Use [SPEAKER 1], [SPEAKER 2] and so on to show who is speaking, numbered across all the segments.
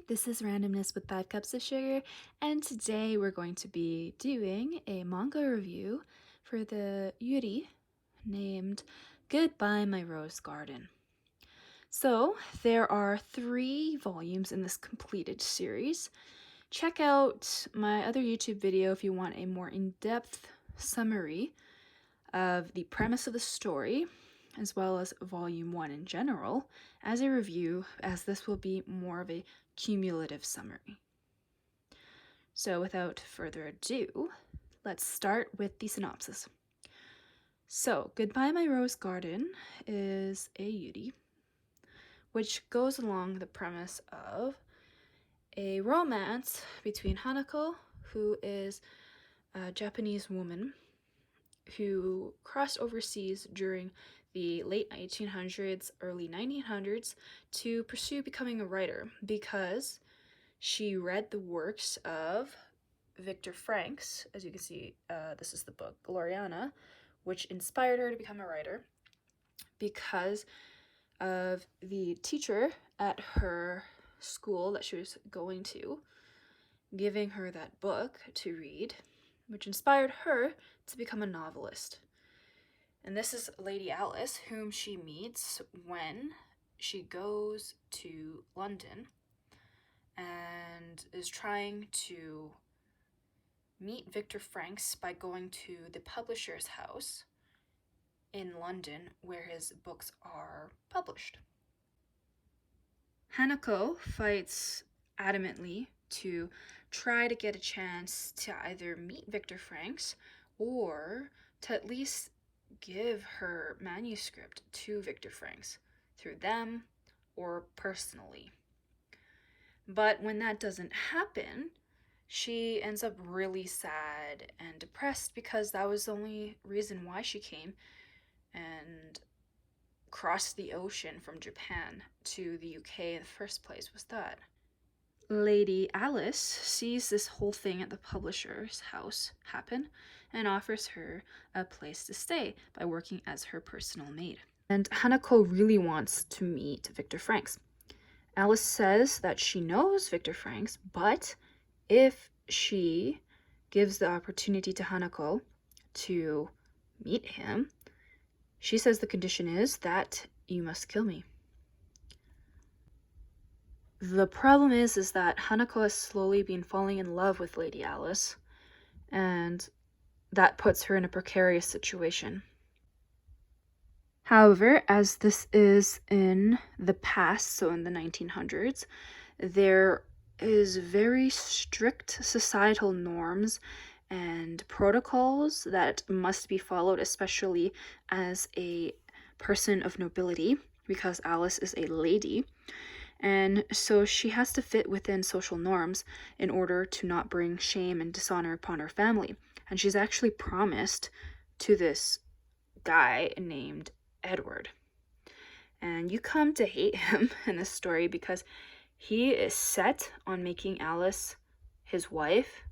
[SPEAKER 1] this is Randomness with 5 Cups of Sugar, and today we're going to be doing a manga review for the Yuri named Goodbye My Rose Garden. So, there are 3 volumes in this completed series. Check out my other YouTube video if you want a more in-depth summary of the premise of the story, as well as Volume 1 in general, as a review, as this will be more of a cumulative summary. So without further ado, let's start with the synopsis. So, Goodbye My Rose Garden is a Yuri, which goes along the premise of a romance between Hanako, who is a Japanese woman who crossed overseas during the late 1800s, early 1900s to pursue becoming a writer because she read the works of Viktor Frank's, as you can see, this is the book, Gloriana, which inspired her to become a writer because of the teacher at her school that she was going to giving her that book to read, which inspired her to become a novelist. And this is Lady Alice, whom she meets when she goes to London and is trying to meet Viktor Frank's by going to the publisher's house in London where his books are published. Hanako fights adamantly to try to get a chance to either meet Viktor Frank's or to at least give her manuscript to Viktor Frank's through them or personally. But when that doesn't happen, she ends up really sad and depressed because that was the only reason why she came and crossed the ocean from Japan to the UK in the first place, was that. Lady Alice sees this whole thing at the publisher's house happen and offers her a place to stay by working as her personal maid. And Hanako really wants to meet Viktor Frank's. Alice says that she knows Viktor Frank's, but if she gives the opportunity to Hanako to meet him, she says the condition is that you must kill me. The problem is that Hanako has slowly been falling in love with Lady Alice, and that puts her in a precarious situation. However, as this is in the past, so in the 1900s, there is very strict societal norms and protocols that must be followed, especially as a person of nobility, because Alice is a lady. And so she has to fit within social norms in order to not bring shame and dishonor upon her family. And she's actually promised to this guy named Edward. And you come to hate him in this story because he is set on making Alice his wife,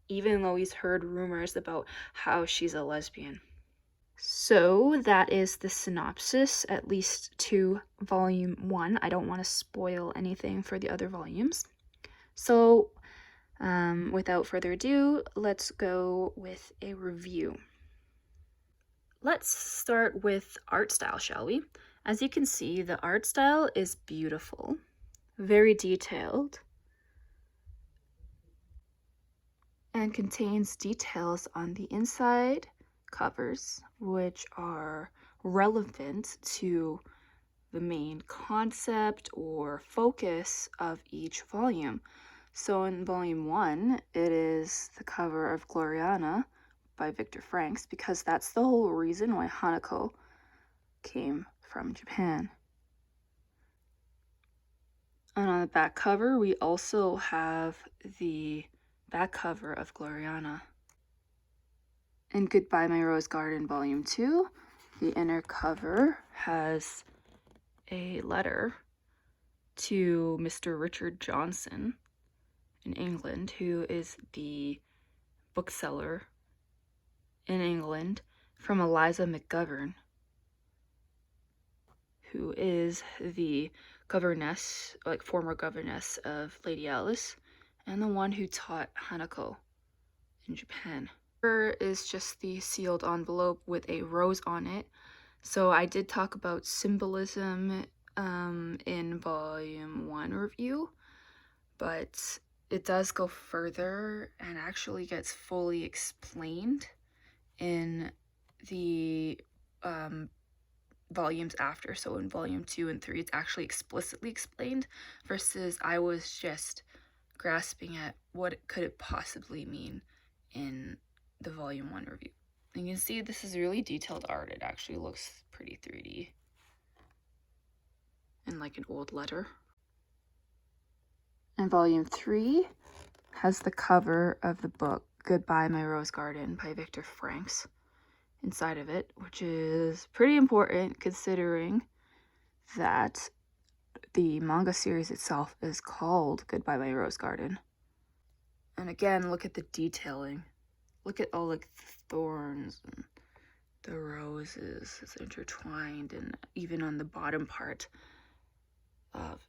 [SPEAKER 1] even though he's heard rumors about how she's a lesbian. So that is the synopsis, at least to Volume 1. I don't want to spoil anything for the other volumes. So without further ado, let's go with a review. Let's start with art style, shall we? As you can see, the art style is beautiful, very detailed, and contains details on the inside covers which are relevant to the main concept or focus of each volume. So in Volume 1, it is the cover of Gloriana by Viktor Frank's, because that's the whole reason why Hanako came from Japan. And on the back cover, we also have the back cover of Gloriana. In Goodbye My Rose Garden Volume 2, the inner cover has a letter to Mr. Richard Johnson in England, who is the bookseller in England, from Eliza McGovern, who is the governess, like former governess of Lady Alice, and the one who taught Hanako in Japan. Here is just the sealed envelope with a rose on it. So I did talk about symbolism in volume 1 review, but it does go further and actually gets fully explained in the volumes after. So in volume 2 and 3 it's actually explicitly explained, versus I was just grasping at what could it possibly mean in the volume 1 review. And you can see this is really detailed art. It actually looks pretty 3D and like an old letter. And volume 3 has the cover of the book Goodbye My Rose Garden by Victor Franks inside of it, which is pretty important considering that the manga series itself is called Goodbye My Rose Garden. And again, look at the detailing. Look at all like the thorns and the roses. It's intertwined, and even on the bottom part of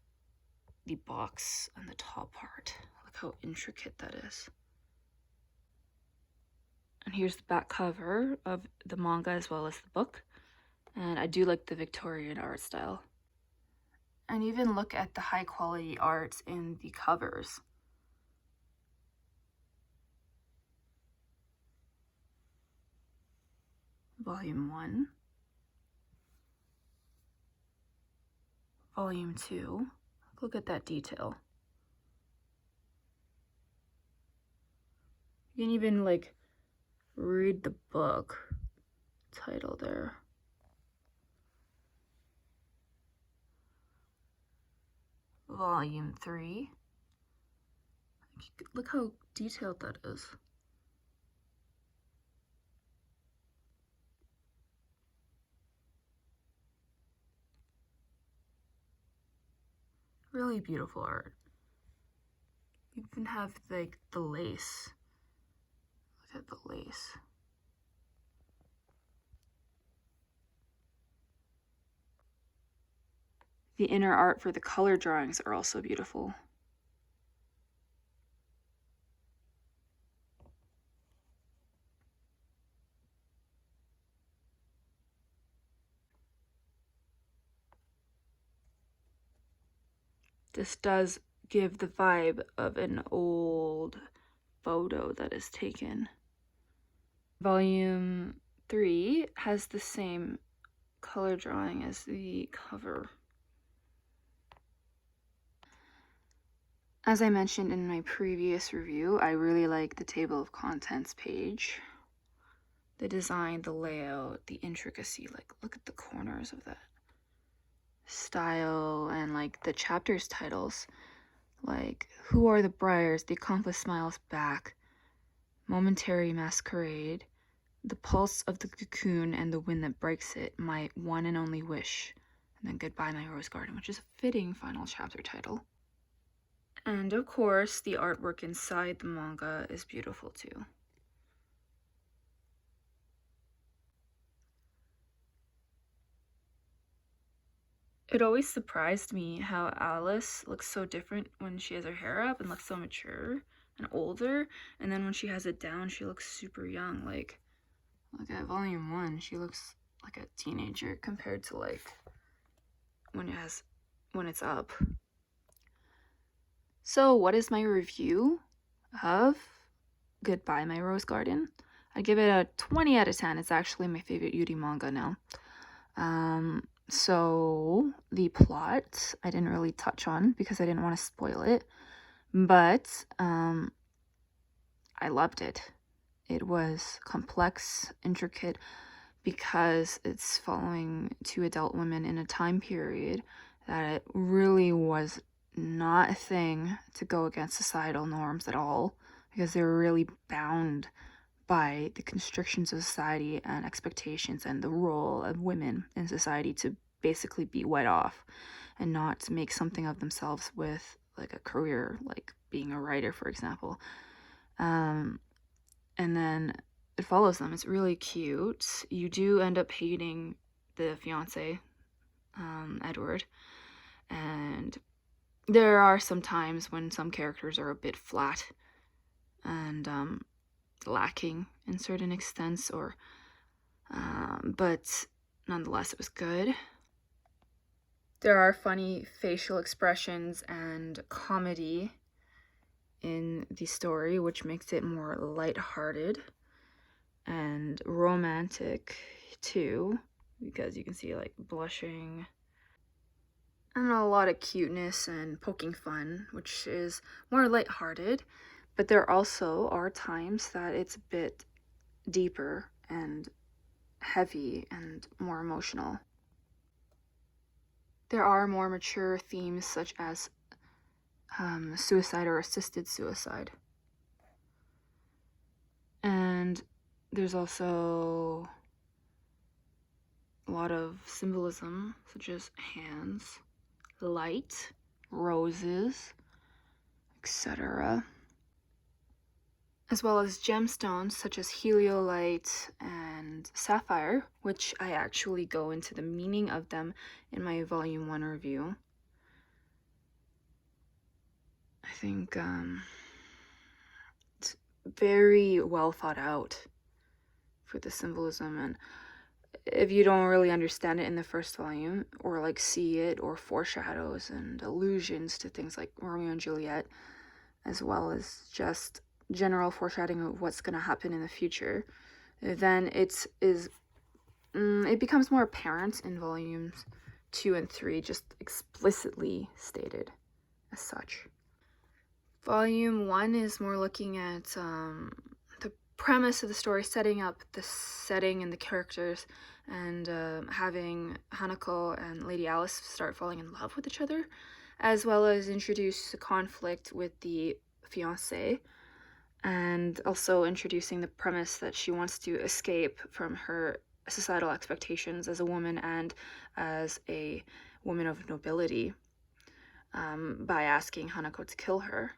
[SPEAKER 1] the box on the top part. Look how intricate that is. And here's the back cover of the manga as well as the book. And I do like the Victorian art style. And even look at the high quality art in the covers. Volume 1. Volume 2. Look at that detail. You can even like read the book title there. Volume 3. Look how detailed that is. Really beautiful art. You even have like the lace. Look at the lace. The inner art for the color drawings are also beautiful. This does give the vibe of an old photo that is taken. Volume 3 has the same color drawing as the cover. As I mentioned in my previous review, I really like the table of contents page. The design, the layout, the intricacy, like look at the corners of that. Style and like the chapters titles, like Who Are the Briars, The Accomplice Smiles Back, Momentary Masquerade, The Pulse of the Cocoon and the Wind That Breaks It, My One and Only Wish, and then Goodbye My Rose Garden, which is a fitting final chapter title. And of course, the artwork inside the manga is beautiful too. It always surprised me how Alice looks so different when she has her hair up and looks so mature and older, and then when she has it down, she looks super young. Like, look at volume 1, she looks like a teenager compared to like when it's up. So what is my review of Goodbye My Rose Garden? I give it a 20 out of 10. It's actually my favorite Yuri manga now. So the plot I didn't really touch on because I didn't want to spoil it, but I loved it. It was complex, intricate, because it's following 2 adult women in a time period that it really was not a thing to go against societal norms at all, because they were really bound by the constrictions of society and expectations and the role of women in society to basically be wet off and not make something of themselves with like a career, like being a writer, for example. And then it follows them. It's really cute. You do end up hating the fiance, Edward, And there are some times when some characters are a bit flat and lacking in certain extents, but nonetheless, it was good. There are funny facial expressions and comedy in the story, which makes it more lighthearted and romantic too, because you can see like blushing and a lot of cuteness and poking fun, which is more lighthearted. But there also are times that it's a bit deeper and heavy and more emotional. There are more mature themes such as suicide or assisted suicide. And there's also a lot of symbolism, such as hands, light, roses, etc. As well as gemstones such as heliolite and sapphire, which I actually go into the meaning of them in my Volume 1 review. I think it's very well thought out for the symbolism, and if you don't really understand it in the first volume, or like see it, or foreshadows and allusions to things like Romeo and Juliet, as well as just general foreshadowing of what's going to happen in the future, then it becomes more apparent in volumes 2 and 3, just explicitly stated as such. Volume 1 is more looking at the premise of the story, setting up the setting and the characters, and having Hanako and Lady Alice start falling in love with each other, as well as introduce the conflict with the fiancé, and also introducing the premise that she wants to escape from her societal expectations as a woman and as a woman of nobility by asking Hanako to kill her.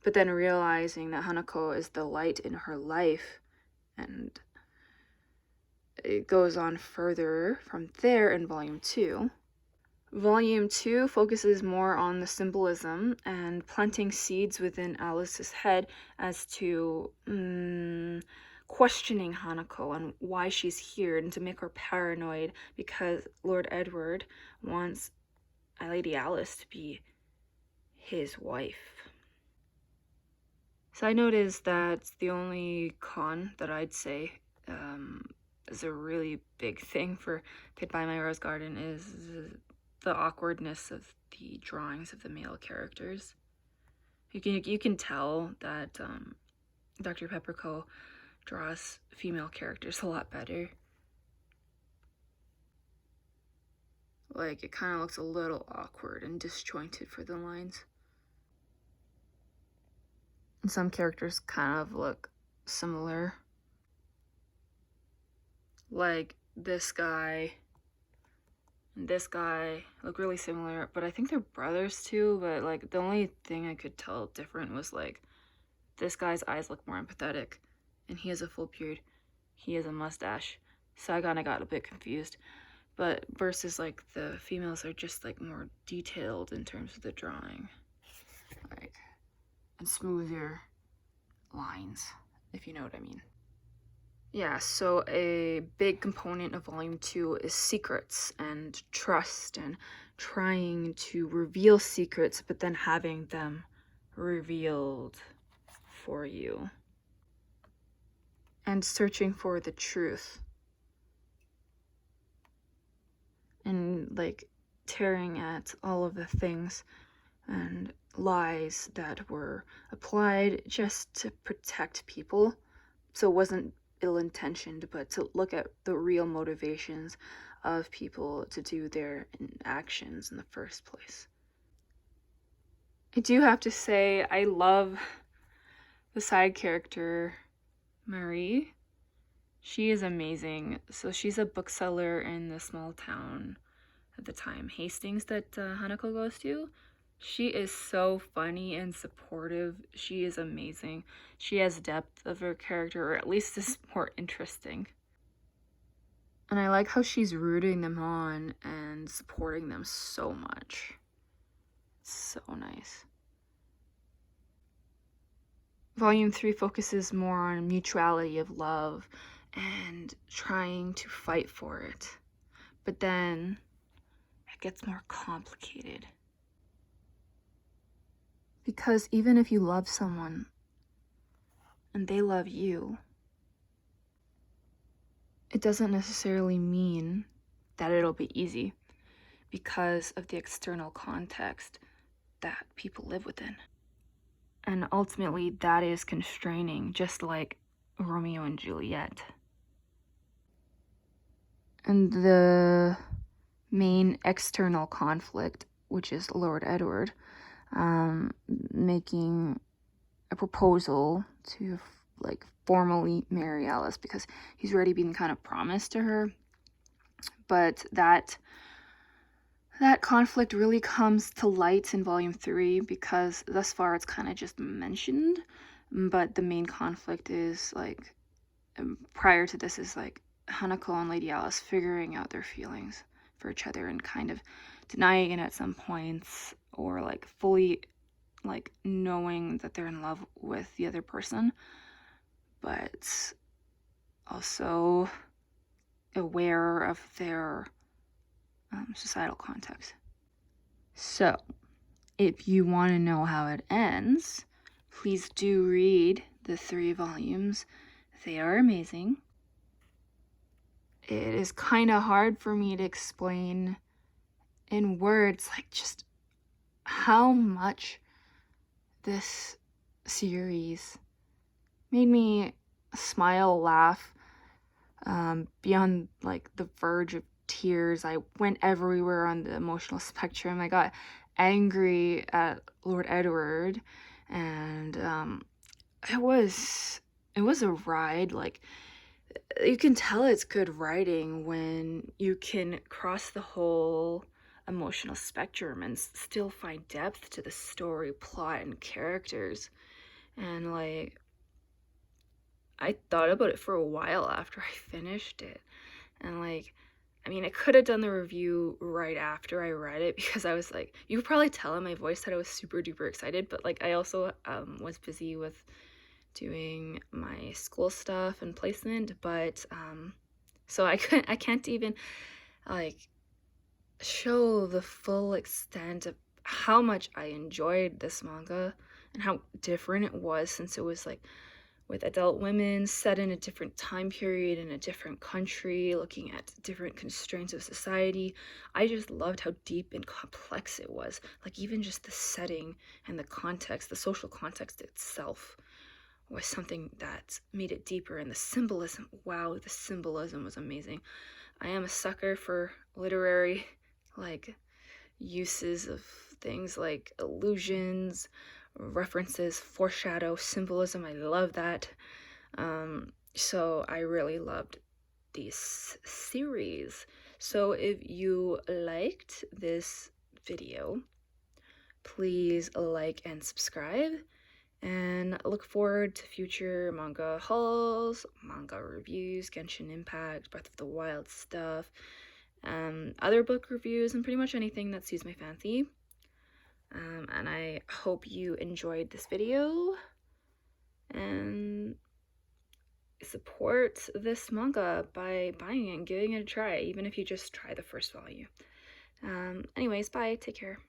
[SPEAKER 1] But then realizing that Hanako is the light in her life, and it goes on further from there in Volume 2. Volume 2 focuses more on the symbolism and planting seeds within Alice's head as to questioning Hanako and why she's here, and to make her paranoid because Lord Edward wants Lady Alice to be his wife. Side note is that the only con that I'd say is a really big thing for Goodbye My Rose Garden is the awkwardness of the drawings of the male characters. You can tell that Dr. Pepperco draws female characters a lot better. Like, it kind of looks a little awkward and disjointed for the lines. And some characters kind of look similar. Like, this guy and this guy look really similar, but I think they're brothers too. But like, the only thing I could tell different was like, this guy's eyes look more empathetic, and he has a full beard, he has a mustache, so I kind of got a bit confused. But versus like the females are just like more detailed in terms of the drawing, like, and smoother lines, if you know what I mean. Yeah, so a big component of Volume 2 is secrets and trust, and trying to reveal secrets, but then having them revealed for you. And searching for the truth. And like tearing at all of the things and lies that were applied just to protect people. So it wasn't ill-intentioned, but to look at the real motivations of people to do their actions in the first place. I do have to say, I love the side character, Marie. She is amazing. So she's a bookseller in the small town at the time, Hastings, that Hanako goes to. She is so funny and supportive. She is amazing. She has depth of her character, or at least is more interesting. And I like how she's rooting them on and supporting them so much. It's so nice. Volume 3 focuses more on mutuality of love and trying to fight for it. But then it gets more complicated. Because even if you love someone and they love you, it doesn't necessarily mean that it'll be easy because of the external context that people live within. And ultimately, that is constraining, just like Romeo and Juliet. And the main external conflict, which is Lord Edward, making a proposal to like formally marry Alice because he's already been kind of promised to her. But that conflict really comes to light in volume 3 because thus far it's kind of just mentioned, but the main conflict is like prior to this is like Hanako and Lady Alice figuring out their feelings for each other and kind of denying it at some points, or like fully like knowing that they're in love with the other person, but also aware of their societal context. So, if you want to know how it ends, please do read the 3 volumes. They are amazing. It is kind of hard for me to explain in words, like just how much this series made me smile, laugh, beyond like the verge of tears. I went everywhere on the emotional spectrum. I got angry at Lord Edward, and it was a ride. Like, you can tell it's good writing when you can cross the whole emotional spectrum and still find depth to the story, plot, and characters. And like, I thought about it for a while after I finished it, and like, I mean, I could have done the review right after I read it because I was like, you could probably tell in my voice that I was super duper excited, but like, I also was busy with doing my school stuff and placement, but so I can't even like show the full extent of how much I enjoyed this manga and how different it was, since it was like with adult women set in a different time period in a different country, looking at different constraints of society. I just loved how deep and complex it was. Like, even just the setting and the context, the social context itself was something that made it deeper. And the symbolism, wow, the symbolism was amazing. I am a sucker for literary like uses of things like illusions, references, foreshadow, symbolism. I love that. So I really loved this series. So if you liked this video, please like and subscribe, and look forward to future manga hauls, manga reviews, Genshin Impact, Breath of the Wild stuff, other book reviews, and pretty much anything that suits my fancy. And I hope you enjoyed this video and support this manga by buying it and giving it a try, even if you just try the first volume. Anyways, bye, take care.